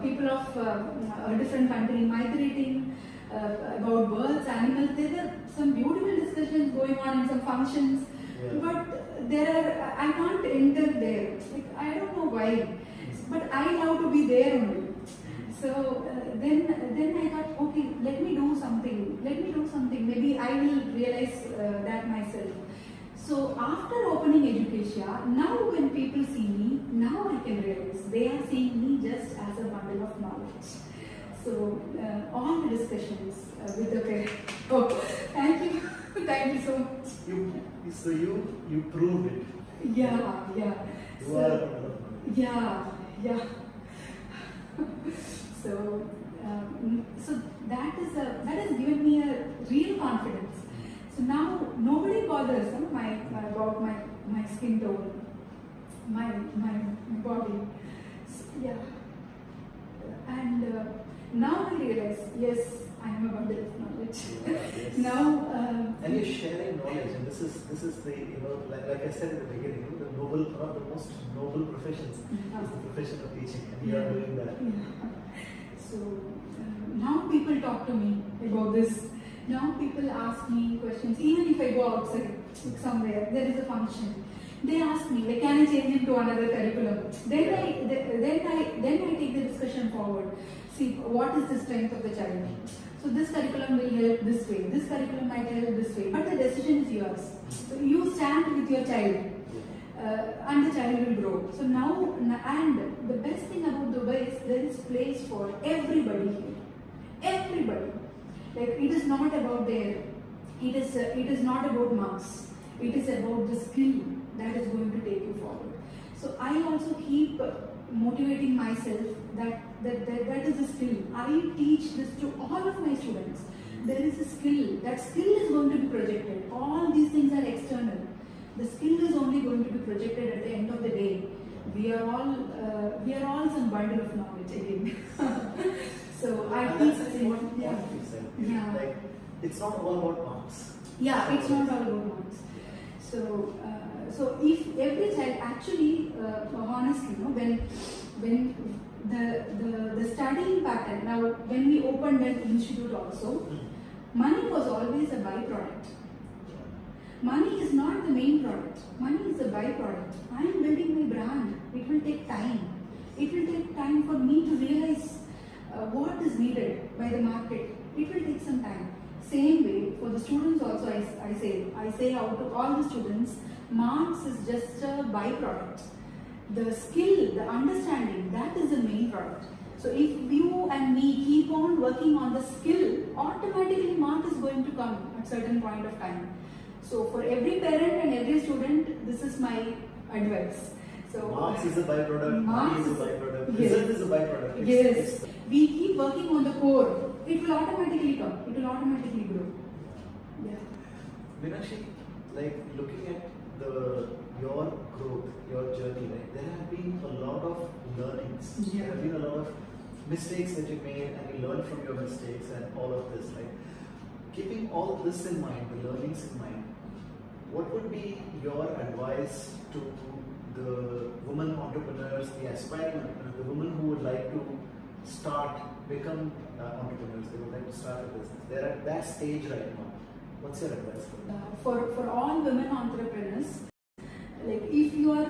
people of a different country migrating, about birds, animals. There were some beautiful discussions going on in some functions, but I can't enter there. Like, I don't know why, but I love to be there only. So then I thought, okay, let me do something. Maybe I will realize that myself. So after opening Educatia, now when people see me, now I can realize they are seeing me just as a bundle of knowledge. So all the discussions with the parents. Oh, thank you so much. So you proved it. Yeah. You are a bundle of knowledge. Yeah. So that has given me a real confidence. So now nobody bothers about my skin tone, my body. So, yeah. And now I realize, yes, I am a bundle of knowledge. Yes. Now. And you're sharing knowledge, and this is the, like I said in the beginning, one of the most noble professions is the profession of teaching, and you are doing that. Yeah. So now people talk to me about this. Now people ask me questions. Even if I go outside somewhere, there is a function. They ask me, like, can I change it to another curriculum? Then I take the discussion forward. See, what is the strength of the child? So this curriculum will help this way. This curriculum might help this way. But the decision is yours. So you stand with your child. And the child will grow. So now, and the best thing about Dubai is there is place for everybody here. Everybody. Like, it is not about it is not about marks. It is about the skill that is going to take you forward. So I also keep motivating myself that is a skill. I teach this to all of my students. There is a skill. That skill is going to be projected. All these things are external. The skill is only going to be projected at the end of the day. We are all some bundle of knowledge again. it's not all about marks. Yeah, it's not all about marks. So, so if every child actually, honestly, when the studying pattern, now when we opened an institute also, money was always a byproduct. Money is not the main product. Money is a byproduct. I am building my brand. It will take time. It will take time for me to realize what is needed by the market. It will take some time. Same way for the students also, I say out to all the students, marks is just a byproduct. The skill, the understanding, that is the main product. So if you and me keep on working on the skill, automatically mark is going to come at certain point of time. So for every parent and every student, this is my advice. So marks is a byproduct, money is a byproduct, yes. result is a byproduct. Yes. We keep working on the core, it will automatically come, it will automatically grow. Yeah. Meenakshi, like looking at your growth, your journey, right? There have been a lot of learnings. Yeah. There have been a lot of mistakes that you made, and you learned from your mistakes and all of this, right? Keeping all this in mind, the learnings in mind, what would be your advice to the women entrepreneurs, the aspiring entrepreneurs, the women who would like to become entrepreneurs, they would like to start a business? They're at that stage right now. What's your advice for them? For all women entrepreneurs, like if your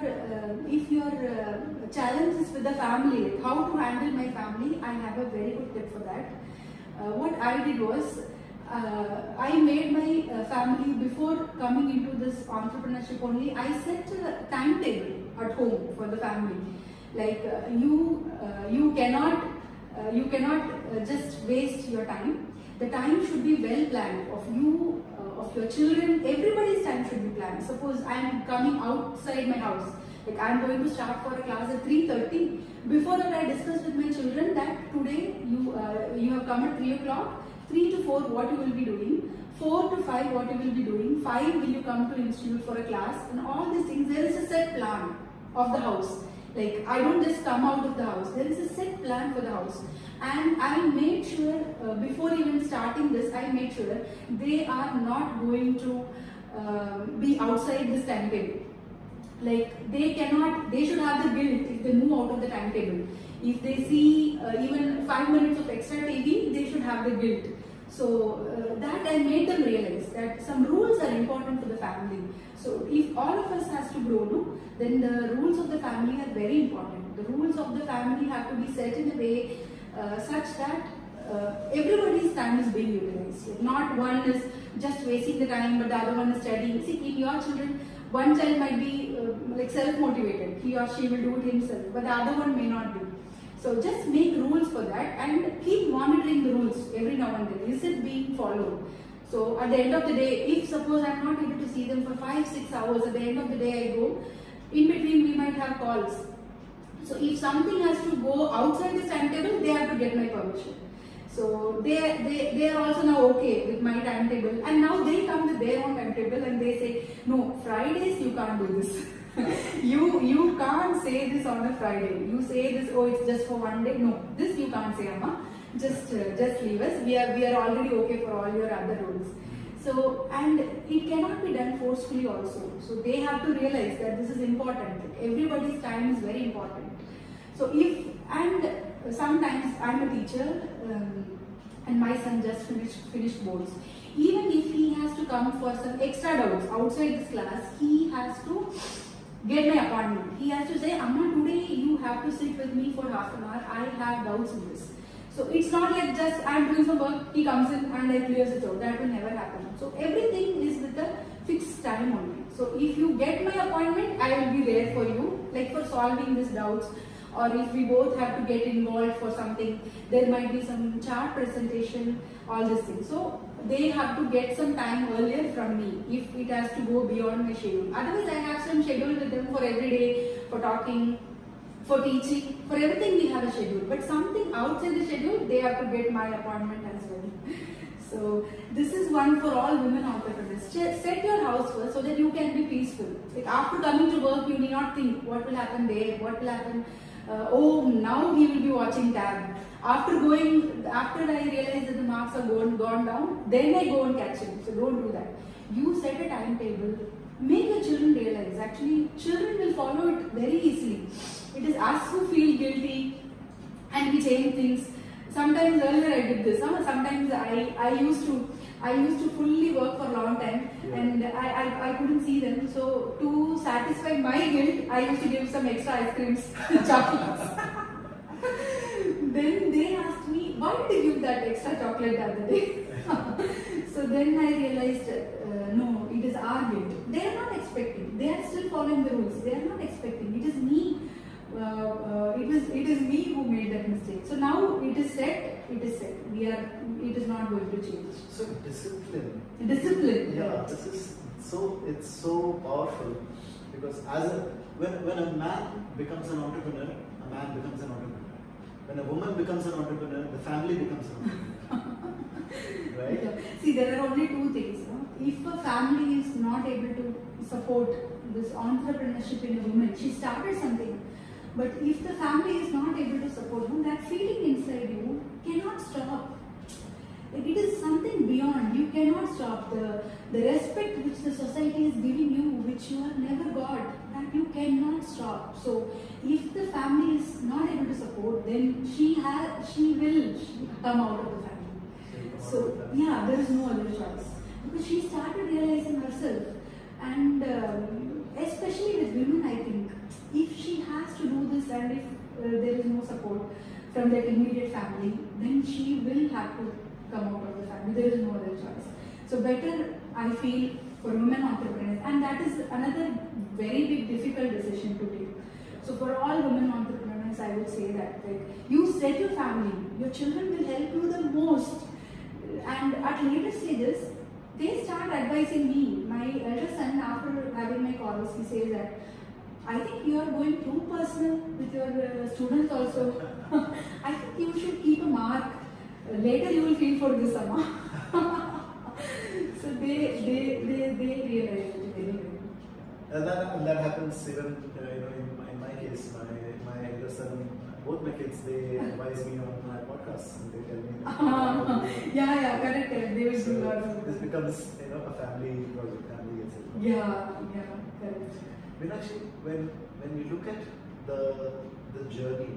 challenge is with the family, like how to handle my family, I have a very good tip for that. What I did was, I made my family before coming into this entrepreneurship only. I set a timetable at home for the family. Like you cannot just waste your time. The time should be well planned of you, of your children. Everybody's time should be planned. Suppose I am coming outside my house. Like I am going to start for a class at 3:30. Before that, I discussed with my children that today you have come at 3 o'clock. 3 to 4 what you will be doing, 4 to 5 what you will be doing, 5 will you come to institute for a class, and all these things. There is a set plan of the house. Like I don't just come out of the house, there is a set plan for the house. And I made sure, before even starting this, I made sure they are not going to be outside this timetable. Like they should have the guilt if they move out of the timetable. If they see even 5 minutes of extra TV, they should have the guilt. So that I made them realize that some rules are important for the family. So if all of us has to grow, no, then the rules of the family are very important. The rules of the family have to be set in a way such that everybody's time is being utilized. Like not one is just wasting the time, but the other one is studying. See, in your children, one child might be like self-motivated. He or she will do it himself, but the other one may not be. So just make rules for that and keep monitoring the rules every now and then. Is it being followed? So at the end of the day, if suppose I'm not able to see them for 5-6 hours, at the end of the day I go, in between we might have calls. So if something has to go outside this timetable, they have to get my permission. So they are also now okay with my timetable, and now they come with their own timetable and they say, no, Fridays you can't do this. you can't say this on a Friday. You say this, oh, it's just for one day. No, this you can't say, Amma. Just leave us. We are already okay for all your other rules. So, and it cannot be done forcefully also. So they have to realize that this is important. Everybody's time is very important. So sometimes I'm a teacher and my son just finished boards. Even if he has to come for some extra doubts outside this class, he has to get my appointment. He has to say, Amma, today you have to sit with me for half an hour. I have doubts in this. So it's not like just I'm doing some work, he comes in and I clears it out. That will never happen. So everything is with a fixed time only. So if you get my appointment, I will be there for you, like for solving these doubts. Or if we both have to get involved for something, there might be some chart presentation, all these things. So they have to get some time earlier from me if it has to go beyond my schedule. Otherwise, I have some schedule with them for every day, for talking, for teaching, for everything we have a schedule. But something outside the schedule, they have to get my appointment as well. So this is one for all women entrepreneurs. Set your house first so that you can be peaceful. Like after coming to work, you need not think what will happen there, what will happen oh, now he will be watching tab. After I realize that the marks are gone down, then I go and catch him. So don't do that. You set a timetable. Make your children realize. Actually, children will follow it very easily. It is us who feel guilty and we change things. Sometimes earlier I did this. Sometimes I used to fully work for a long time, and I couldn't see them. So to satisfy my guilt, I used to give some extra ice creams, chocolates. Then they asked me, why did you give that extra chocolate the other day? So then I realized, no, it is our guilt. They are not expecting. They are still following the rules. They are not expecting. It is me. It is me who made that mistake. So now it is set. It is set. It is not going to change. So discipline. Discipline. Yeah, this is so. It's so powerful because when a man becomes an entrepreneur, a man becomes an entrepreneur. When a woman becomes an entrepreneur, the family becomes an entrepreneur. Right? Yeah. See, there are only two things. No? If a family is not able to support this entrepreneurship in a woman, she started something. But if the family is not able to support you, that feeling inside you cannot stop. It is something beyond. You cannot stop. The respect which the society is giving you, which you have never got, that you cannot stop. So if the family is not able to support, then she will come out of the family. So yeah, there is no other choice. Because she started realizing herself. And especially with women, I think, if she has to do this and if there is no support from that immediate family, then she will have to come out of the family. There is no other choice. So better, I feel, for women entrepreneurs, and that is another very big difficult decision to take. So for all women entrepreneurs, I would say that you set your family, your children will help you the most. And at later stages, they start advising me. My elder son, after having my calls, he says that, I think you are going too personal with your students also. I think you should keep a mark. Later you will feel for this, Amma. So they realize it very well. And that happens even in my case. My elder son, both my kids, they advise me on my podcasts and they tell me. Yeah, correct. They will do a lot of this becomes a family project, family etc. Yeah, correct. Meenakshi, when we look at the journey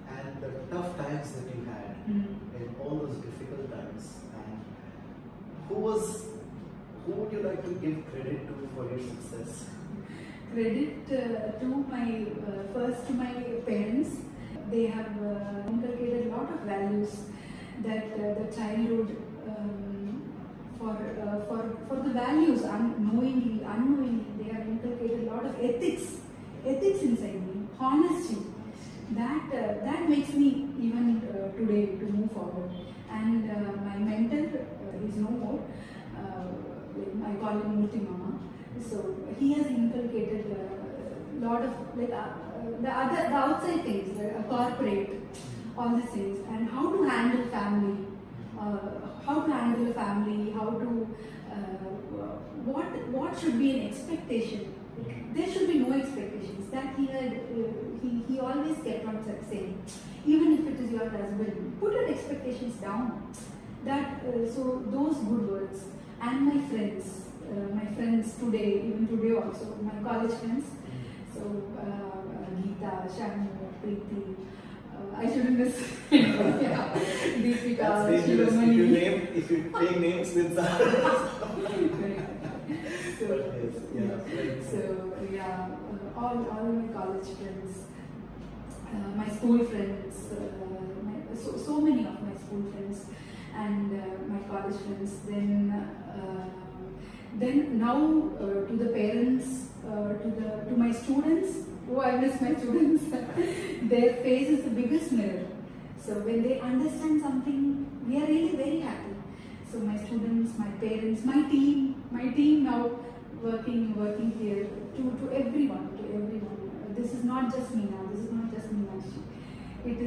and the tough times that you had in all those difficult times, and who would you like to give credit to for your success? Credit to my first to my parents. They have inculcated a lot of values that the childhood for the values unknowingly they have inculcated a lot of ethics inside me, honesty. That makes me even today to move forward. And my mentor is no more. I call him Murthy Mama. So he has inculcated a lot of the outside things, corporate, all these things, and how to handle family, how to what should be an expectation. There should be no expectations. That he always kept on saying, even if it is your husband, put your expectations down. So those good words. And my friends today, even today also, my college friends. So Geeta, Shanu, Preeti. I shouldn't miss. Yeah. Deepika, That's dangerous. Shivamani. If you take names with that. So yeah, all my college friends, my school friends, so many of my school friends, and my college friends. Then now to the parents, to my students. Oh, I miss my students. Their face is the biggest mirror. So when they understand something, we are really very happy. So my students, my parents, my team now working here to everyone. This is not just me now. This is not just Meenakshi. It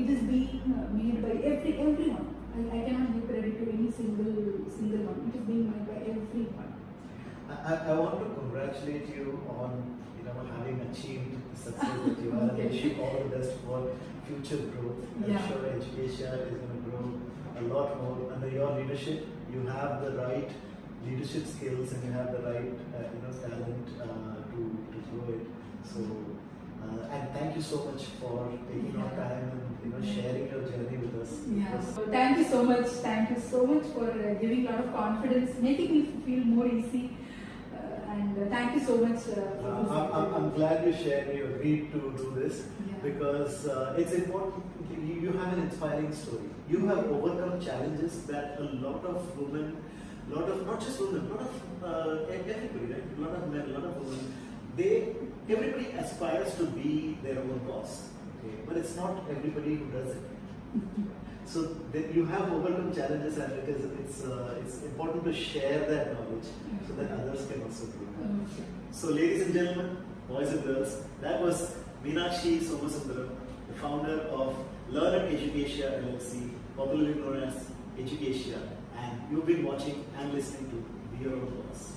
is being made by everyone. I cannot give credit to any single one. It is being made by everyone. I want to congratulate you on having achieved success that you are. Okay. I wish you all the best for future growth. I'm Yeah. sure Educatia is going to grow a lot more under your leadership. You have the right leadership skills and you have the right talent to grow it. So and thank you so much for taking your time and sharing your journey with us. Yeah. Because- So thank you so much. Thank you so much for giving a lot of confidence, making me feel more easy. And thank you so much for this. I'm glad you shared, you agreed to do this Yeah. because it's important. You have an inspiring story. You have overcome challenges that a lot of women, not just women, lot of everybody, right? A lot of men, a lot of women, everybody aspires to be their own boss, okay? But it's not everybody who does it. So you have overcome challenges, and it's important to share that knowledge so that others can also do that. Okay. So, ladies and gentlemen, boys and girls, that was Meenakshi Somasundaram, the founder of Learn at Educatia LLC, popularly known as Educatia, and you've been watching and listening to Be Your Own Boss.